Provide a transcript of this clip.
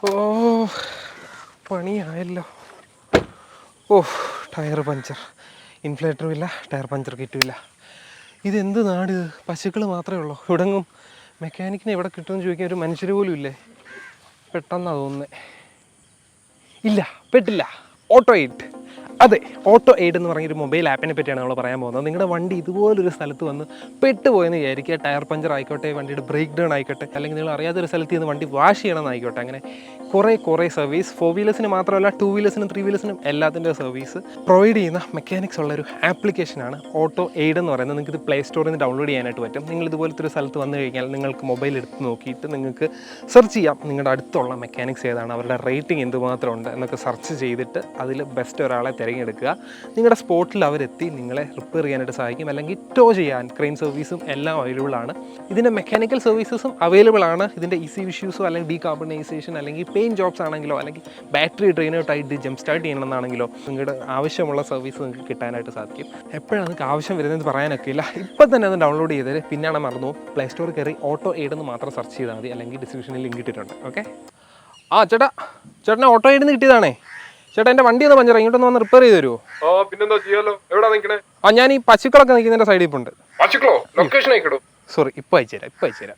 ഓ പണിയായല്ലോ. ഓ tyre puncture, ഇൻഫ്ലേറ്ററും ഇല്ല, tyre puncture കിറ്റും ഇല്ല. ഇതെന്ത് നാട് ഇത്? പശുക്കൾ മാത്രമേ ഉള്ളൂ ഇവിടെങ്ങും. മെക്കാനിക്കിനെ എവിടെ കിട്ടുമെന്ന് ചോദിക്കാൻ ഒരു മനുഷ്യർ പോലും ഇല്ലേ? പെട്ടെന്നാണ് തോന്നുന്നത്. ഇല്ല, പെട്ടില്ല. Auto aid. അതെ, ഓട്ടോ എയ്ഡ് എന്ന് പറഞ്ഞൊരു മൊബൈൽ ആപ്പിനെ പറ്റിയാണ് നമ്മൾ പറയാൻ പോകുന്നത്. നിങ്ങളുടെ വണ്ടി ഇതുപോലൊരു സ്ഥലത്ത് വന്ന് പെട്ടുപോയെന്ന് വിചാരിക്കുക. ടയർ പഞ്ചർ ആയിക്കോട്ടെ, വണ്ടിയുടെ ബ്രേക്ക് ഡൗൺ ആയിക്കോട്ടെ, അല്ലെങ്കിൽ നിങ്ങൾ അറിയാത്തൊരു സ്ഥലത്ത് നിന്ന് വണ്ടി വാഷ് ചെയ്യണമെന്ന് ആയിക്കോട്ടെ, അങ്ങനെ കുറേ സർവീസ് 4 വീലേഴ്സിന് മാത്രമല്ല 2 വീലേഴ്സിനും 3 വീലേഴ്സിനും എല്ലാത്തിൻ്റെ സർവീസ് പ്രൊവൈഡ് ചെയ്യുന്ന മെക്കാനിക്സ് ഉള്ളൊരു ആപ്ലിക്കേഷനാണ് ഓട്ടോ എയ്ഡ് എന്ന് പറയുന്നത്. നിങ്ങൾക്ക് ഇത് പ്ലേ സ്റ്റോറിൽ നിന്ന് ഡൗൺലോഡ് ചെയ്യാനായിട്ട് പറ്റും. നിങ്ങൾ ഇതുപോലത്തെ ഒരു സ്ഥലത്ത് വന്നു കഴിഞ്ഞാൽ നിങ്ങൾക്ക് മൊബൈൽ എടുത്ത് നോക്കിയിട്ട് നിങ്ങൾക്ക് സെർച്ച് ചെയ്യാം നിങ്ങളുടെ അടുത്തുള്ള മെക്കാനിക്സ് ഏതാണ്, അവരുടെ റേറ്റിംഗ് എന്തുമാത്രം ഉണ്ട് എന്നൊക്കെ സെർച്ച് ചെയ്തിട്ട് അതിൽ ബെസ്റ്റ് ഒരാളെ തിരഞ്ഞെടുക്കുക. നിങ്ങളുടെ സ്പോട്ടിൽ അവരെത്തി നിങ്ങളെ റിപ്പയർ ചെയ്യാനായിട്ട് സഹായിക്കും, അല്ലെങ്കിൽ ടോ ചെയ്യാൻ ക്രെയിൻ സർവീസും എല്ലാം അവൈലബിൾ ആണ്. ഇതിൻ്റെ മെക്കാനിക്കൽ സർവീസസും അവൈലബിൾ ആണ്. ഇതിൻ്റെ ഇഷ്യൂ ഇഷ്യൂസോ അല്ലെങ്കിൽ ഡീകാർബണൈസേഷൻ അല്ലെങ്കിൽ പെയിൻറ്റ് ജോബ്സ് ആണെങ്കിലോ അല്ലെങ്കിൽ ബാറ്ററി ഡ്രെയിനോട്ടായിട്ട് ജംപ് സ്റ്റാർട്ട് ചെയ്യണമെന്നാണെങ്കിലോ നിങ്ങളുടെ ആവശ്യമുള്ള സർവീസ് നിങ്ങൾക്ക് കിട്ടാനായിട്ട് സാധിക്കും. എപ്പോഴാണ് നിങ്ങൾക്ക് ആവശ്യം വരുന്നതെന്ന് പറയാനൊക്കെ ഇല്ല. ഇപ്പം തന്നെ അത് ഡൗൺലോഡ് ചെയ്തത് പിന്നാണ് മറന്നു. പ്ലേ സ്റ്റോറിൽ കയറി ഓട്ടോ എയ്ഡ് എന്ന് മാത്രം സെർച്ച് ചെയ്താൽ മതി, അല്ലെങ്കിൽ ഡിസ്ക്രിപ്ഷനിൽ ലിങ്ക് ഇട്ടിട്ടുണ്ട്. ഓക്കെ. ആ ചേട്ടനെ ഓട്ടോ എയ്ഡ് നിന്ന് കിട്ടിയതാണേ. ചേട്ടാ എൻ്റെ വണ്ടി ഒന്ന് പഞ്ചർ, ഇങ്ങോട്ടൊന്ന് വന്ന് റിപ്പയർ ചെയ്ത് തരുമോ? പിന്നെന്താ ചെയ്യാലോ. എവിടാ നിൽക്കണേ? ഞാൻ ഈ പശുക്കളൊക്കെ നിൽക്കുന്നതിൻ്റെ സൈഡിൽ ഇപ്പോൾ ഉണ്ട്. പശുക്കളോ? ലൊക്കേഷൻ അയക്കടോ. സോറി, ഇപ്പം അയച്ചുതരാം.